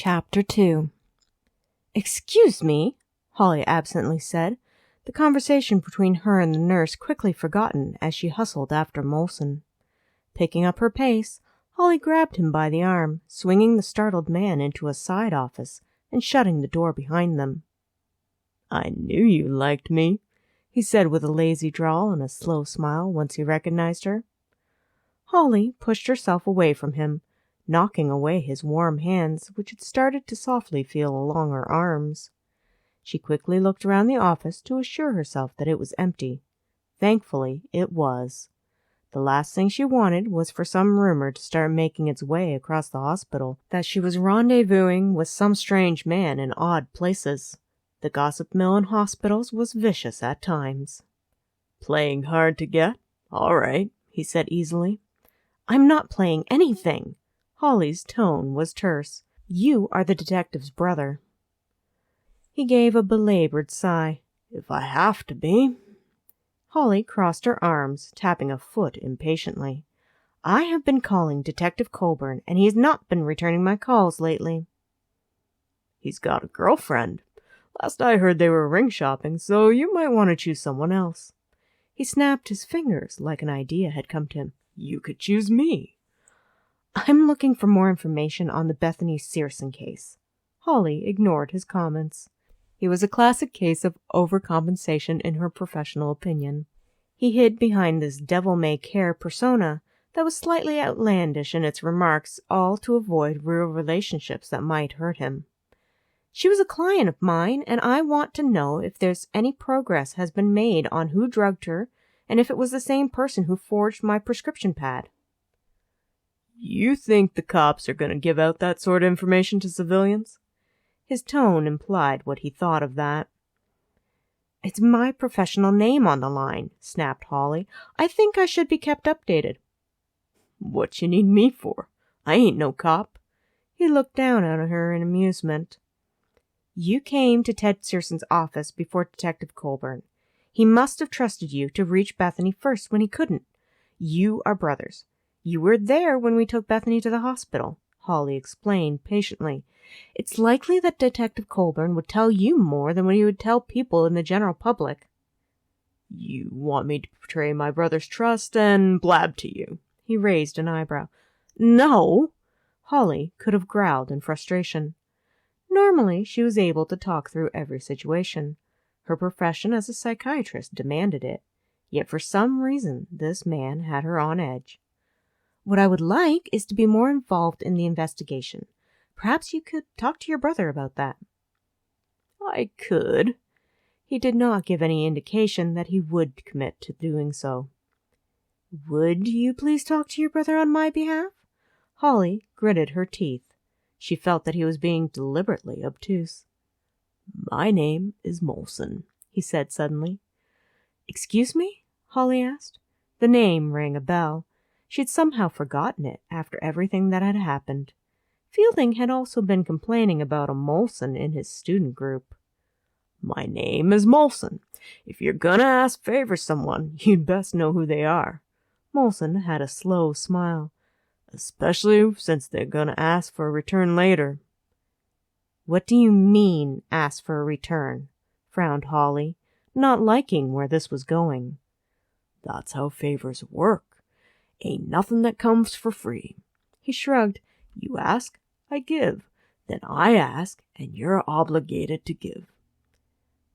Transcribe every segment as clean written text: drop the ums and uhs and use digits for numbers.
Chapter 2. "Excuse me," Holly absently said, the conversation between her and the nurse quickly forgotten as she hustled after Molson. Picking up her pace, Holly grabbed him by the arm, swinging the startled man into a side office and shutting the door behind them. "I knew you liked me," he said with a lazy drawl and a slow smile once he recognized her. Holly pushed herself away from him, knocking away his warm hands, which had started to softly feel along her arms. She quickly looked around the office to assure herself that it was empty. Thankfully, it was. The last thing she wanted was for some rumor to start making its way across the hospital that she was rendezvousing with some strange man in odd places. The gossip mill in hospitals was vicious at times. "Playing hard to get? All right," he said easily. "I'm not playing anything." Holly's tone was terse. "You are the detective's brother." He gave a belabored sigh. "If I have to be." Holly crossed her arms, tapping a foot impatiently. "I have been calling Detective Colburn, and he has not been returning my calls lately." "He's got a girlfriend. Last I heard they were ring shopping, so you might want to choose someone else." He snapped his fingers like an idea had come to him. "You could choose me." "I'm looking for more information on the Bethany Searson case." Holly ignored his comments. He was a classic case of overcompensation in her professional opinion. He hid behind this devil-may-care persona that was slightly outlandish in its remarks, all to avoid real relationships that might hurt him. "She was a client of mine, and I want to know if there's any progress has been made on who drugged her and if it was the same person who forged my prescription pad." "You think the cops are going to give out that sort of information to civilians?" His tone implied what he thought of that. "It's my professional name on the line," snapped Holly. "I think I should be kept updated." "What you need me for? I ain't no cop." He looked down at her in amusement. "You came to Ted Searson's office before Detective Colburn. He must have trusted you to reach Bethany first when he couldn't. You are brothers. You were there when we took Bethany to the hospital," Holly explained patiently. "It's likely that Detective Colburn would tell you more than what he would tell people in the general public." "You want me to betray my brother's trust and blab to you?" He raised an eyebrow. "No!" Holly could have growled in frustration. Normally, she was able to talk through every situation. Her profession as a psychiatrist demanded it. Yet for some reason, this man had her on edge. "What I would like is to be more involved in the investigation. Perhaps you could talk to your brother about that." "I could." He did not give any indication that he would commit to doing so. "Would you please talk to your brother on my behalf?" Holly gritted her teeth. She felt that he was being deliberately obtuse. "My name is Molson," he said suddenly. "Excuse me?" Holly asked. The name rang a bell. She had somehow forgotten it after everything that had happened. Fielding had also been complaining about a Molson in his student group. "My name is Molson. If you're gonna ask favors someone, you'd best know who they are." Molson had a slow smile. "Especially since they're gonna ask for a return later." "What do you mean, ask for a return?" frowned Holly, not liking where this was going. "That's how favors work. Ain't nothing that comes for free." He shrugged. "You ask, I give. Then I ask, and you're obligated to give."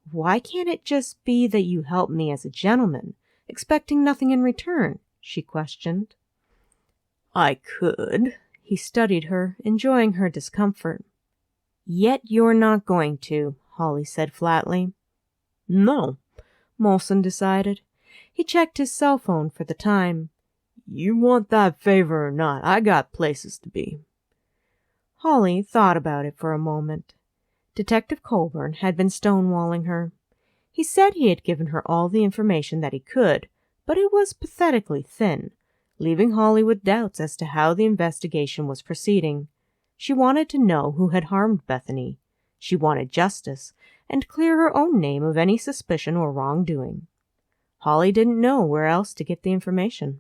"Why can't it just be that you help me as a gentleman, expecting nothing in return?" she questioned. "I could." He studied her, enjoying her discomfort. "Yet you're not going to," Holly said flatly. "No," Molson decided. He checked his cell phone for the time. "You want that favor or not, I got places to be." Holly thought about it for a moment. Detective Colburn had been stonewalling her. He said he had given her all the information that he could, but it was pathetically thin, leaving Holly with doubts as to how the investigation was proceeding. She wanted to know who had harmed Bethany. She wanted justice, and clear her own name of any suspicion or wrongdoing. Holly didn't know where else to get the information.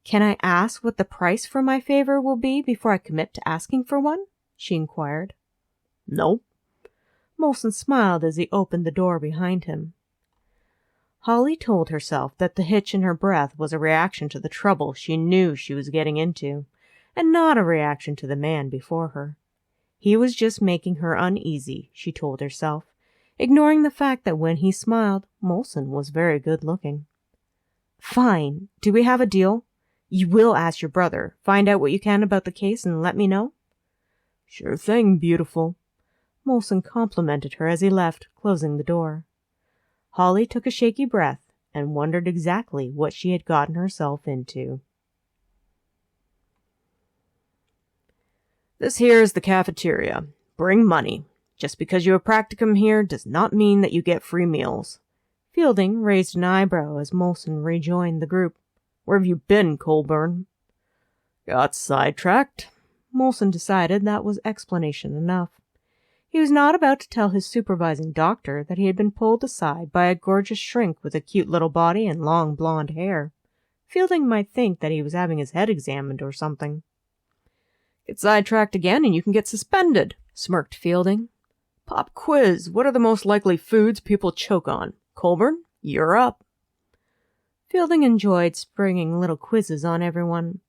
"Can I ask what the price for my favor will be before I commit to asking for one?" she inquired. No. Molson smiled as he opened the door behind him. Holly told herself that the hitch in her breath was a reaction to the trouble she knew she was getting into, and not a reaction to the man before her. He was just making her uneasy, she told herself, ignoring the fact that when he smiled, Molson was very good-looking. Fine. Do we have a deal? You will ask your brother, find out what you can about the case, and let me know? Sure thing, beautiful. Molson complimented her as he left, closing the door. Holly took a shaky breath and wondered exactly what she had gotten herself into. This here is the cafeteria. Bring money. Just because you have practicum here does not mean that you get free meals. Fielding raised an eyebrow as Molson rejoined the group. Where have you been, Colburn? Got sidetracked. Molson decided that was explanation enough. He was not about to tell his supervising doctor that he had been pulled aside by a gorgeous shrink with a cute little body and long blonde hair. Fielding might think that he was having his head examined or something. Get sidetracked again and you can get suspended, smirked Fielding. Pop quiz. What are the most likely foods people choke on? Colburn, you're up. Fielding enjoyed springing little quizzes on everyone.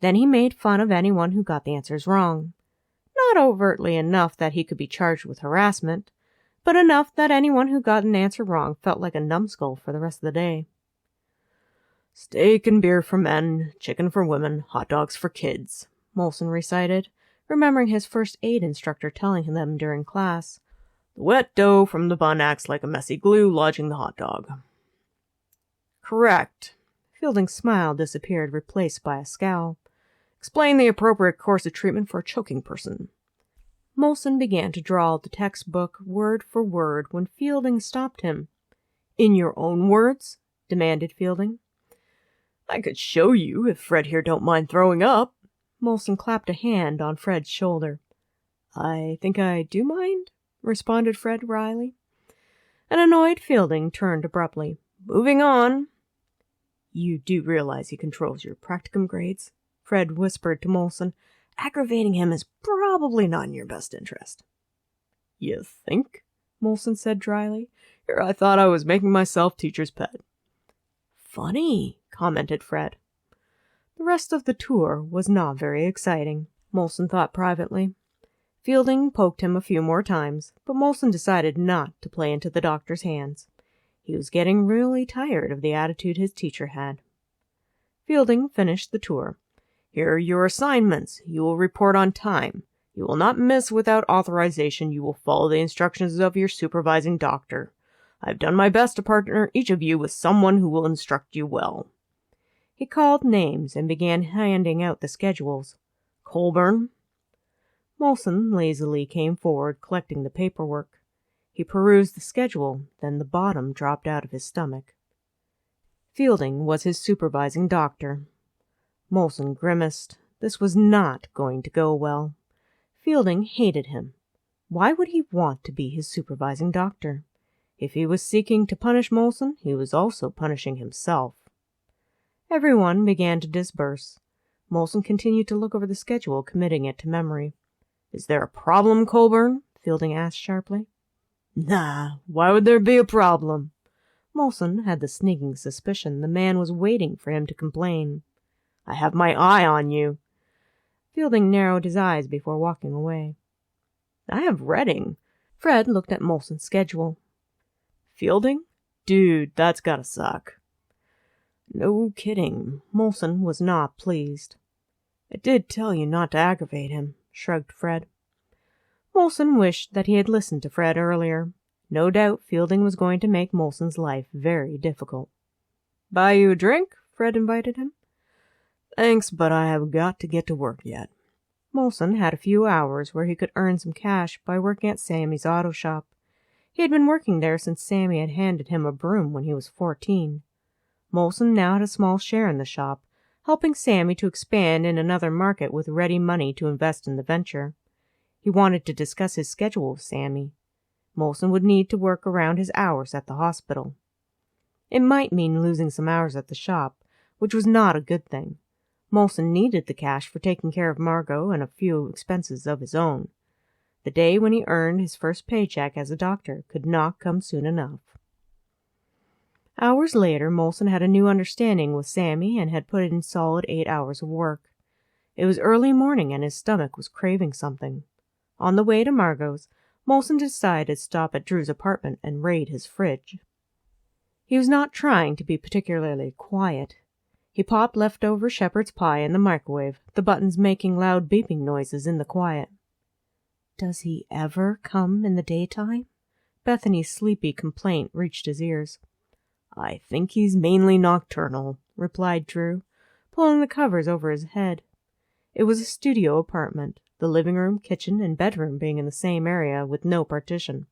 Then he made fun of anyone who got the answers wrong. Not overtly enough that he could be charged with harassment, but enough that anyone who got an answer wrong felt like a numbskull for the rest of the day. Steak and beer for men, chicken for women, hot dogs for kids, Molson recited, remembering his first aid instructor telling him them during class. The wet dough from the bun acts like a messy glue lodging the hot dog. Correct. Fielding's smile disappeared, replaced by a scowl. Explain the appropriate course of treatment for a choking person. Molson began to draw the textbook word for word when Fielding stopped him. In your own words? Demanded Fielding. I could show you if Fred here don't mind throwing up. Molson clapped a hand on Fred's shoulder. I think I do mind, responded Fred wryly. An annoyed Fielding turned abruptly. Moving on. You do realize he controls your practicum grades? Fred whispered to Molson. Aggravating him is probably not in your best interest. You think? Molson said dryly. Here I thought I was making myself teacher's pet. Funny, commented Fred. The rest of the tour was not very exciting, Molson thought privately. Fielding poked him a few more times, but Molson decided not to play into the doctor's hands. He was getting really tired of the attitude his teacher had. Fielding finished the tour. Here are your assignments. You will report on time. You will not miss without authorization. You will follow the instructions of your supervising doctor. I have done my best to partner each of you with someone who will instruct you well. He called names and began handing out the schedules. Colburn. Molson lazily came forward, collecting the paperwork. He perused the schedule, then the bottom dropped out of his stomach. Fielding was his supervising doctor. Molson grimaced. This was not going to go well. Fielding hated him. Why would he want to be his supervising doctor? If he was seeking to punish Molson, he was also punishing himself. Everyone began to disperse. Molson continued to look over the schedule, committing it to memory. Is there a problem, Colburn? Fielding asked sharply. Nah, why would there be a problem? Molson had the sneaking suspicion the man was waiting for him to complain. I have my eye on you. Fielding narrowed his eyes before walking away. I have Reading. Fred looked at Molson's schedule. Fielding? Dude, that's gotta suck. No kidding. Molson was not pleased. I did tell you not to aggravate him, shrugged Fred. Molson wished that he had listened to Fred earlier. No doubt Fielding was going to make Molson's life very difficult. Buy you a drink? Fred invited him. Thanks, but I have got to get to work yet. Molson had a few hours where he could earn some cash by working at Sammy's auto shop. He had been working there since Sammy had handed him a broom when he was 14. Molson now had a small share in the shop, helping Sammy to expand in another market with ready money to invest in the venture. He wanted to discuss his schedule with Sammy. Molson would need to work around his hours at the hospital. It might mean losing some hours at the shop, which was not a good thing. Molson needed the cash for taking care of Margot and a few expenses of his own. The day when he earned his first paycheck as a doctor could not come soon enough. Hours later, Molson had a new understanding with Sammy and had put in solid 8 hours of work. It was early morning and his stomach was craving something. On the way to Margot's, Molson decided to stop at Drew's apartment and raid his fridge. He was not trying to be particularly quiet. He popped leftover shepherd's pie in the microwave, the buttons making loud beeping noises in the quiet. "Does he ever come in the daytime?" Bethany's sleepy complaint reached his ears. "I think he's mainly nocturnal," replied Drew, pulling the covers over his head. It was a studio apartment, the living room, kitchen, and bedroom being in the same area with no partition.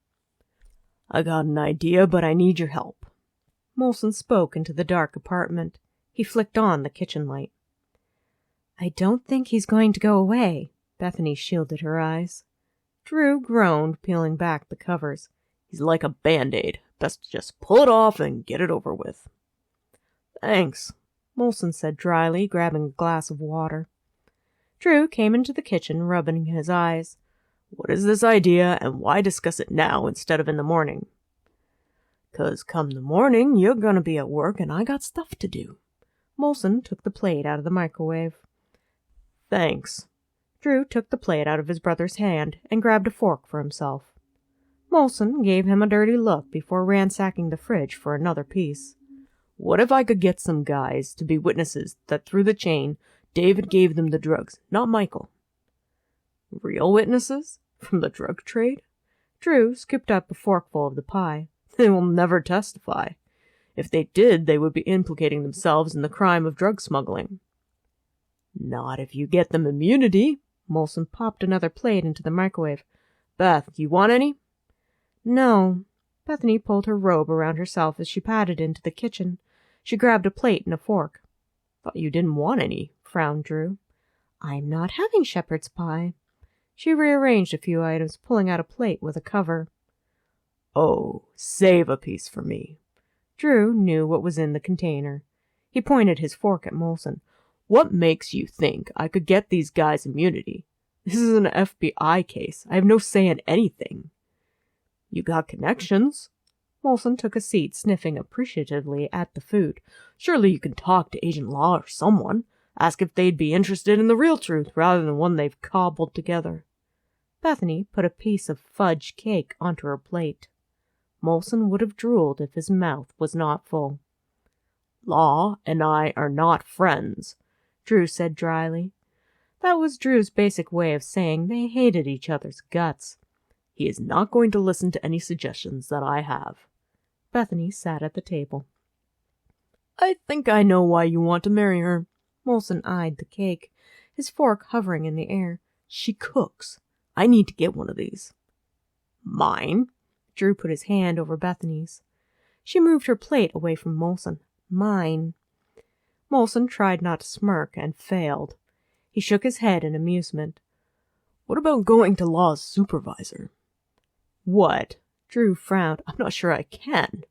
"I got an idea, but I need your help." Molson spoke into the dark apartment. He flicked on the kitchen light. "I don't think he's going to go away." Bethany shielded her eyes. Drew groaned, peeling back the covers. "He's like a Band-Aid. Best to just pull it off and get it over with." "Thanks," Molson said dryly, grabbing a glass of water. Drew came into the kitchen, rubbing his eyes. "What is this idea, and why discuss it now instead of in the morning?" "'Cause come the morning, you're gonna be at work, and I got stuff to do." Molson took the plate out of the microwave. "Thanks." Drew took the plate out of his brother's hand and grabbed a fork for himself. Molson gave him a dirty look before ransacking the fridge for another piece. "What if I could get some guys to be witnesses that through the chain, David gave them the drugs, not Michael?" "Real witnesses? From the drug trade?" Drew scooped up a forkful of the pie. "They will never testify. If they did, they would be implicating themselves in the crime of drug smuggling." "Not if you get them immunity." Molson popped another plate into the microwave. "Beth, you want any?" "No." Bethany pulled her robe around herself as she padded into the kitchen. She grabbed a plate and a fork. "Thought you didn't want any," frowned Drew. "I'm not having shepherd's pie." She rearranged a few items, pulling out a plate with a cover. "Oh, save a piece for me." Drew knew what was in the container. He pointed his fork at Molson. "What makes you think I could get these guys immunity? This is an FBI case. I have no say in anything." "You got connections." Molson took a seat, sniffing appreciatively at the food. "Surely you can talk to Agent Law or someone. Ask if they'd be interested in the real truth rather than one they've cobbled together." Bethany put a piece of fudge cake onto her plate. Molson would have drooled if his mouth was not full. "Law and I are not friends," Drew said dryly. That was Drew's basic way of saying they hated each other's guts. "He is not going to listen to any suggestions that I have." Bethany sat at the table. "I think I know why you want to marry her." Molson eyed the cake, his fork hovering in the air. "She cooks. I need to get one of these." "Mine?" Drew put his hand over Bethany's. She moved her plate away from Molson. "Mine." Molson tried not to smirk and failed. He shook his head in amusement. "What about going to Law's supervisor?" "What?" Drew frowned. "I'm not sure I can."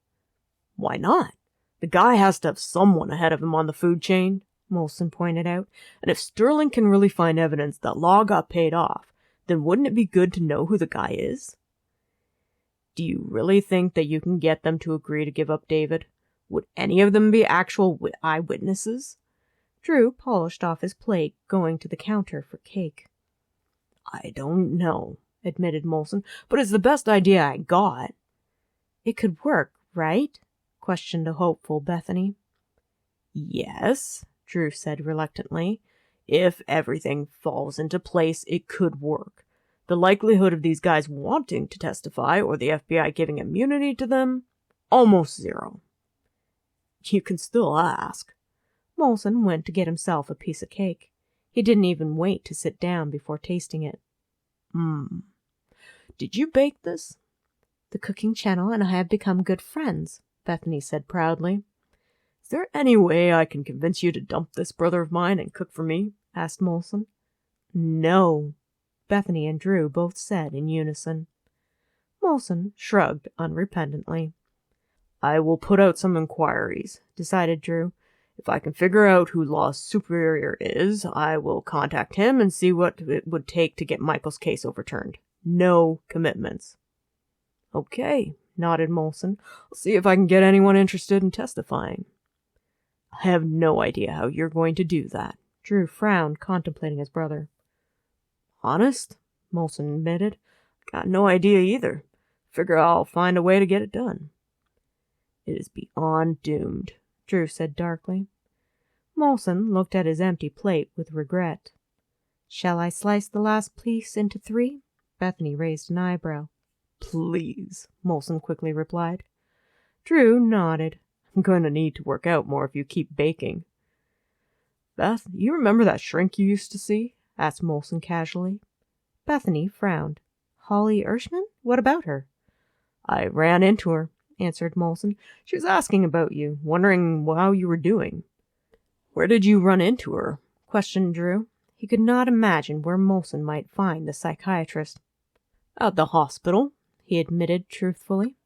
"Why not? The guy has to have someone ahead of him on the food chain," Molson pointed out. "And if Sterling can really find evidence that Law got paid off, then wouldn't it be good to know who the guy is?" "Do you really think that you can get them to agree to give up David? Would any of them be actual eyewitnesses?" Drew polished off his plate, going to the counter for cake. "I don't know," admitted Molson, "but it's the best idea I got." "It could work, right?" questioned a hopeful Bethany. "Yes," Drew said reluctantly. "If everything falls into place, it could work. The likelihood of these guys wanting to testify or the FBI giving immunity to them, almost zero." "You can still ask." Molson went to get himself a piece of cake. He didn't even wait to sit down before tasting it. Did you bake this?" "The cooking channel and I have become good friends," Bethany said proudly. "Is there any way I can convince you to dump this brother of mine and cook for me?" asked Molson. "No," Bethany and Drew both said in unison. Molson shrugged unrepentantly. "I will put out some inquiries," decided Drew. If I can figure out who Law's superior is, I will contact him and see what it would take to get Michael's case overturned. No commitments." "Okay," nodded Molson. "I'll see if I can get anyone interested in testifying." "I have no idea how you're going to do that." Drew frowned, contemplating his brother. "Honest?" Molson admitted. "Got no idea either. Figure I'll find a way to get it done." "It is beyond doomed," Drew said darkly. Molson looked at his empty plate with regret. "Shall I slice the last piece into 3? Bethany raised an eyebrow. "Please," Molson quickly replied. Drew nodded. "I'm going to need to work out more if you keep baking." "Beth, you remember that shrink you used to see?" asked Molson casually. Bethany frowned. "Holly Ershman? What about her?" "I ran into her," answered Molson. "She was asking about you, wondering how you were doing." "Where did you run into her?" questioned Drew. He could not imagine where Molson might find the psychiatrist. "At the hospital," he admitted truthfully.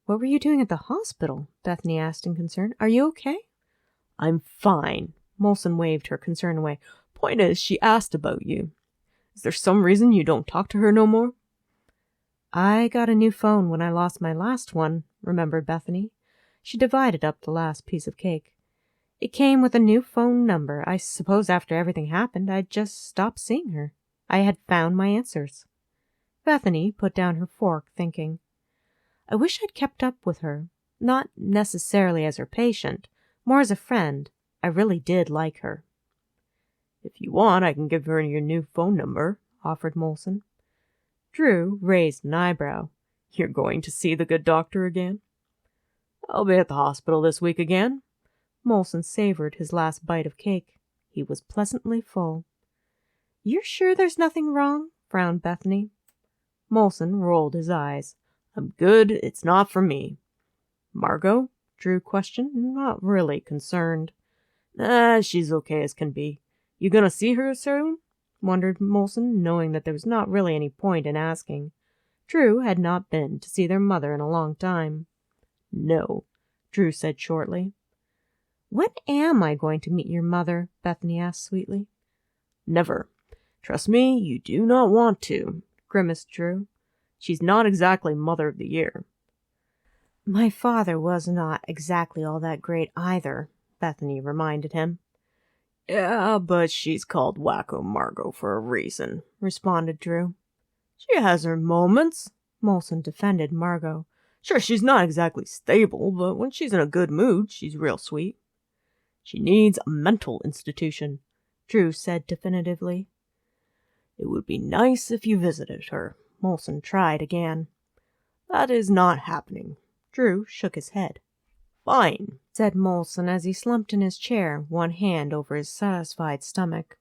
"What were you doing at the hospital?" Bethany asked in concern. "Are you okay?" "I'm fine." Molson waved her concern away. "Point is, she asked about you. Is there some reason you don't talk to her no more?" "I got a new phone when I lost my last one," remembered Bethany. She divided up the last piece of cake. "It came with a new phone number. I suppose after everything happened, I just stopped seeing her. I had found my answers." Bethany put down her fork, thinking. "I wish I'd kept up with her. Not necessarily as her patient, more as a friend. I really did like her." "If you want, I can give her your new phone number," offered Molson. Drew raised an eyebrow. "You're going to see the good doctor again?" "I'll be at the hospital this week again." Molson savored his last bite of cake. He was pleasantly full. "You're sure there's nothing wrong?" frowned Bethany. Molson rolled his eyes. "I'm good. It's not for me." "Margot?" Drew questioned, not really concerned. She's okay as can be. You gonna see her soon?" wondered Molson, knowing that there was not really any point in asking. Drew had not been to see their mother in a long time. "No," Drew said shortly. "When am I going to meet your mother?" Bethany asked sweetly. "Never. Trust me, you do not want to," grimaced Drew. "She's not exactly Mother of the Year." "My father was not exactly all that great either," Bethany reminded him. "Yeah, but she's called Wacko Margot for a reason," responded Drew. "She has her moments," Molson defended Margot. "Sure, she's not exactly stable, but when she's in a good mood, she's real sweet." "She needs a mental institution," Drew said definitively. "It would be nice if you visited her," Molson tried again. "That is not happening." Drew shook his head. "Fine," said Molson as he slumped in his chair, one hand over his satisfied stomach.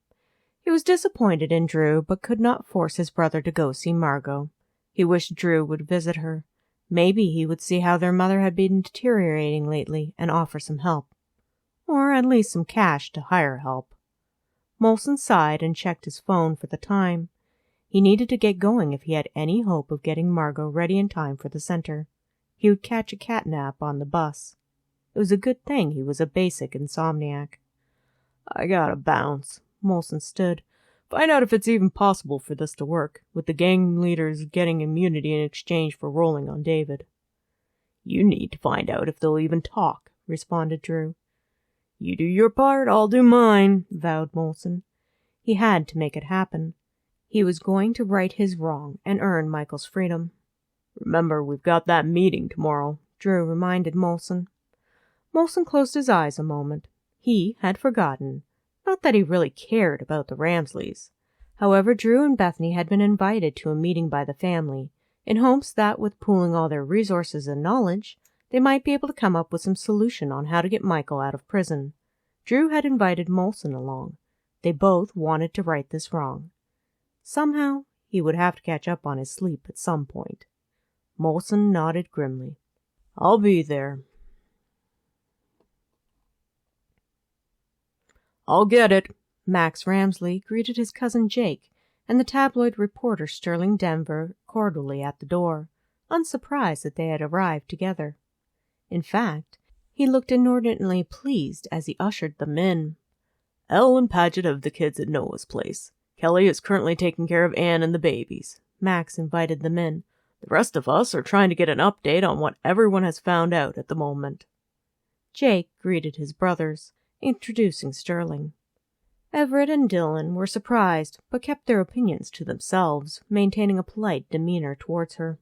He was disappointed in Drew, but could not force his brother to go see Margot. He wished Drew would visit her. Maybe he would see how their mother had been deteriorating lately and offer some help. Or at least some cash to hire help. Molson sighed and checked his phone for the time. He needed to get going if he had any hope of getting Margot ready in time for the center. He would catch a cat nap on the bus. It was a good thing he was a basic insomniac. "I gotta bounce." Molson stood. "Find out if it's even possible for this to work, with the gang leaders getting immunity in exchange for rolling on David." "You need to find out if they'll even talk," responded Drew. "You do your part, I'll do mine," vowed Molson. He had to make it happen. He was going to right his wrong and earn Michael's freedom. "Remember, we've got that meeting tomorrow," Drew reminded Molson. Molson closed his eyes a moment. He had forgotten. Not that he really cared about the Rameslys. However, Drew and Bethany had been invited to a meeting by the family, in hopes that with pooling all their resources and knowledge, they might be able to come up with some solution on how to get Michael out of prison. Drew had invited Molson along. They both wanted to right this wrong. Somehow, he would have to catch up on his sleep at some point. Molson nodded grimly. "I'll be there." "I'll get it." Max Ramsley greeted his cousin Jake and the tabloid reporter Sterling Denver cordially at the door, unsurprised that they had arrived together. In fact, He looked inordinately pleased as he ushered them in. Elle and Paget have the kids at Noah's place. Kelly is currently taking care of Anne and the babies. Max invited them in. The rest of us are trying to get an update on what everyone has found out at the moment. Jake greeted his brothers, introducing Sterling. Everett and Dylan were surprised, but kept their opinions to themselves, maintaining a polite demeanor towards her.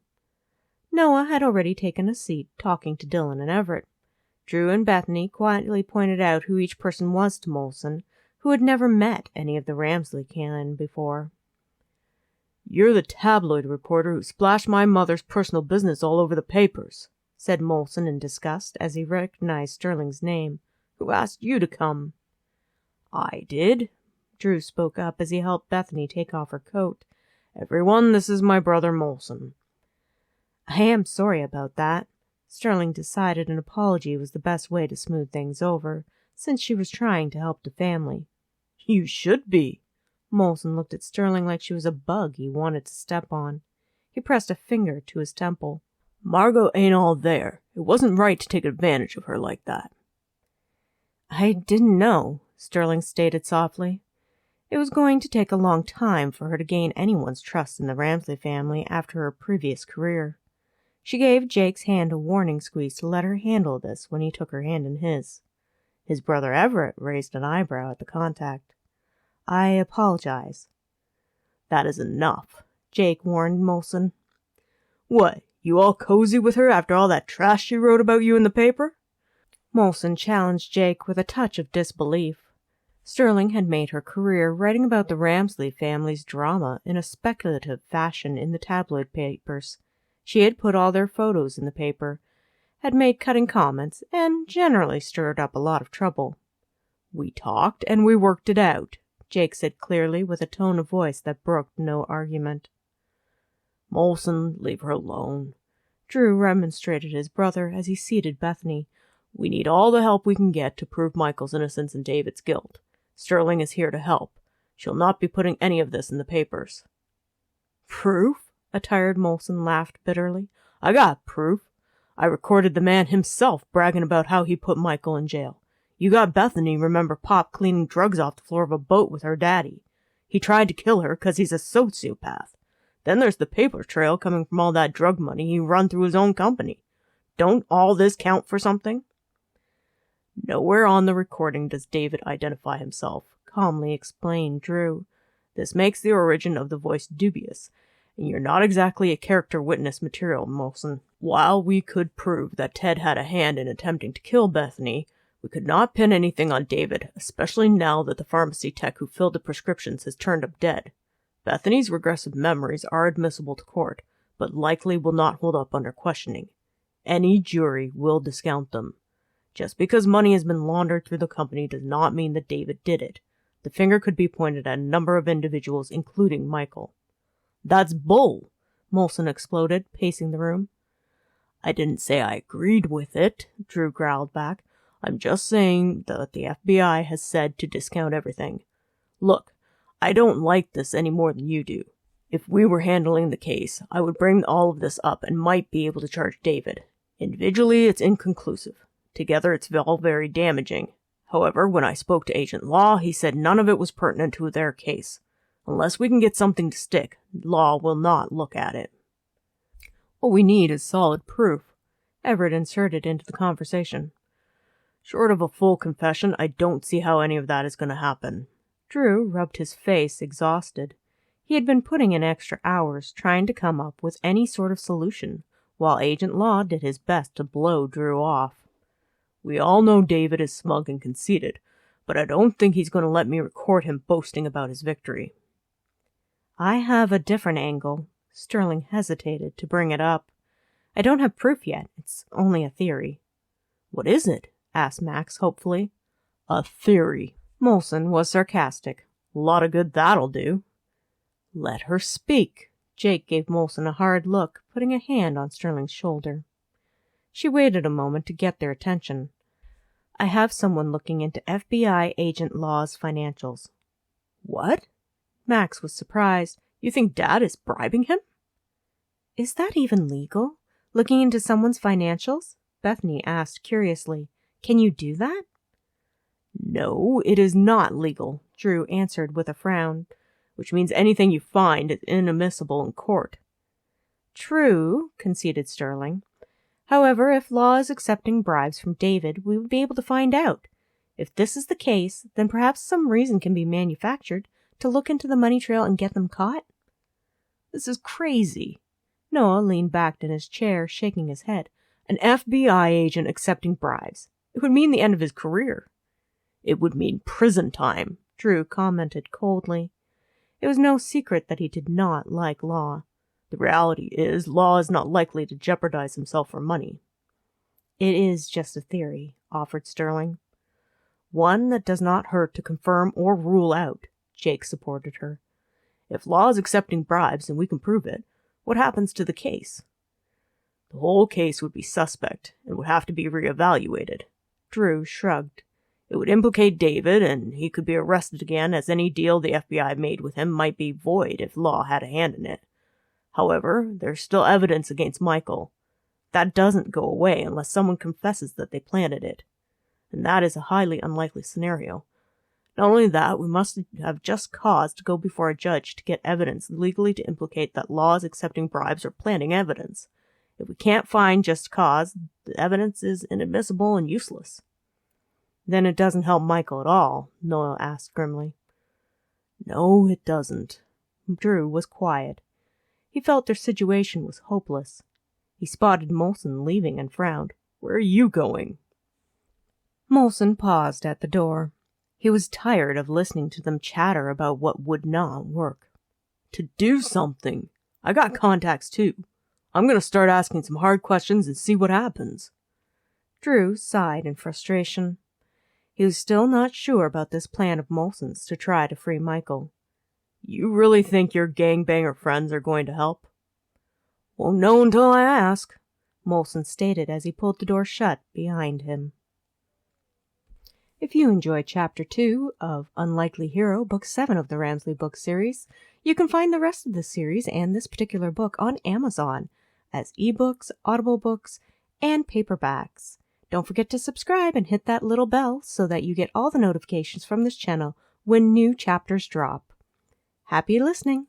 Noah had already taken a seat, talking to Dylan and Everett. Drew and Bethany quietly pointed out who each person was to Molson, who had never met any of the Rameslys clan before. "You're the tabloid reporter who splashed my mother's personal business all over the papers," said Molson in disgust as he recognized Sterling's name. "Who asked you to come?" "I did," Drew spoke up as he helped Bethany take off her coat. "Everyone, this is my brother Molson." "I am sorry about that." Sterling decided an apology was the best way to smooth things over, since she was trying to help the family. "You should be." Molson looked at Sterling like she was a bug he wanted to step on. He pressed a finger to his temple. "Margot ain't all there. It wasn't right to take advantage of her like that." "I didn't know," Sterling stated softly. It was going to take a long time for her to gain anyone's trust in the Rameslys family after her previous career. She gave Jake's hand a warning squeeze to let her handle this when he took her hand in his. His brother Everett raised an eyebrow at the contact. "I apologize." "That is enough," Jake warned Molson. "What, you all cozy with her after all that trash she wrote about you in the paper?" Molson challenged Jake with a touch of disbelief. Sterling had made her career writing about the Rameslys family's drama in a speculative fashion in the tabloid papers. She had put all their photos in the paper, had made cutting comments, and generally stirred up a lot of trouble. "We talked and we worked it out," Jake said clearly with a tone of voice that brooked no argument. "Molson, leave her alone," Drew remonstrated his brother as he seated Bethany. "We need all the help we can get to prove Michael's innocence and David's guilt. Sterling is here to help. She'll not be putting any of this in the papers." "Proof?" A tired Molson laughed bitterly. "I got proof. I recorded the man himself bragging about how he put Michael in jail. You got Bethany remember Pop cleaning drugs off the floor of a boat with her daddy. He tried to kill her 'cause he's a sociopath. Then there's the paper trail coming from all that drug money he run through his own company. Don't all this count for something?" "Nowhere on the recording does David identify himself," calmly explained Drew. "This makes the origin of the voice dubious, and you're not exactly a character witness material, Molson. While we could prove that Ted had a hand in attempting to kill Bethany, we could not pin anything on David, especially now that the pharmacy tech who filled the prescriptions has turned up dead. Bethany's regressive memories are admissible to court, but likely will not hold up under questioning. Any jury will discount them. Just because money has been laundered through the company does not mean that David did it. The finger could be pointed at a number of individuals, including Michael." "That's bull!" Molson exploded, pacing the room. "I didn't say I agreed with it," Drew growled back. "I'm just saying that the FBI has said to discount everything. Look, I don't like this any more than you do. If we were handling the case, I would bring all of this up and might be able to charge David. Individually, it's inconclusive. Together, it's all very damaging. However, when I spoke to Agent Law, he said none of it was pertinent to their case. Unless we can get something to stick, Law will not look at it." "What we need is solid proof," Everett inserted into the conversation. "Short of a full confession, I don't see how any of that is going to happen." Drew rubbed his face, exhausted. He had been putting in extra hours trying to come up with any sort of solution, while Agent Law did his best to blow Drew off. "We all know David is smug and conceited, but I don't think he's going to let me record him boasting about his victory." "I have a different angle." Sterling hesitated to bring it up. "I don't have proof yet. It's only a theory." "What is it?" asked Max hopefully. "A theory." Molson was sarcastic. "A lot of good that'll do." "Let her speak." Jake gave Molson a hard look, putting a hand on Sterling's shoulder. She waited a moment to get their attention. "I have someone looking into FBI agent Law's financials." "What?" Max was surprised. "You think Dad is bribing him?" "Is that even legal? Looking into someone's financials?" Bethany asked curiously. Can you do that? No, it is not legal, Drew answered with a frown, which means anything you find is inadmissible in court. True, conceded Sterling. However, if Law is accepting bribes from David, we would be able to find out. If this is the case, then perhaps some reason can be manufactured to look into the money trail and get them caught. This is crazy. Noah leaned back in his chair, shaking his head. An FBI agent accepting bribes. It would mean the end of his career. It would mean prison time, Drew commented coldly. It was no secret that he did not like Law. The reality is, Law is not likely to jeopardize himself for money. It is just a theory, offered Sterling. One that does not hurt to confirm or rule out, Jake supported her. If Law is accepting bribes and we can prove it, what happens to the case? The whole case would be suspect and would have to be reevaluated. Drew shrugged. It would implicate David, and he could be arrested again, as any deal the FBI made with him might be void if Law had a hand in it. However, there's still evidence against Michael. That doesn't go away unless someone confesses that they planted it. And that is a highly unlikely scenario. Not only that, we must have just cause to go before a judge to get evidence legally to implicate that Law is accepting bribes or planting evidence. If we can't find just cause, the evidence is inadmissible and useless. Then it doesn't help Michael at all, Noah asked grimly. No, it doesn't. Drew was quiet. He felt their situation was hopeless. He spotted Molson leaving and frowned. Where are you going? Molson paused at the door. He was tired of listening to them chatter about what would not work. To do something. I got contacts too. I'm going to start asking some hard questions and see what happens. Drew sighed in frustration. He was still not sure about this plan of Molson's to try to free Michael. You really think your gangbanger friends are going to help? Won't know until I ask, Molson stated as he pulled the door shut behind him. If you enjoyed Chapter 2 of Unlikely Hero, Book 7 of the Rameslys book series, you can find the rest of the series and this particular book on Amazon as ebooks, Audible books, and paperbacks. Don't forget to subscribe and hit that little bell so that you get all the notifications from this channel when new chapters drop. Happy listening!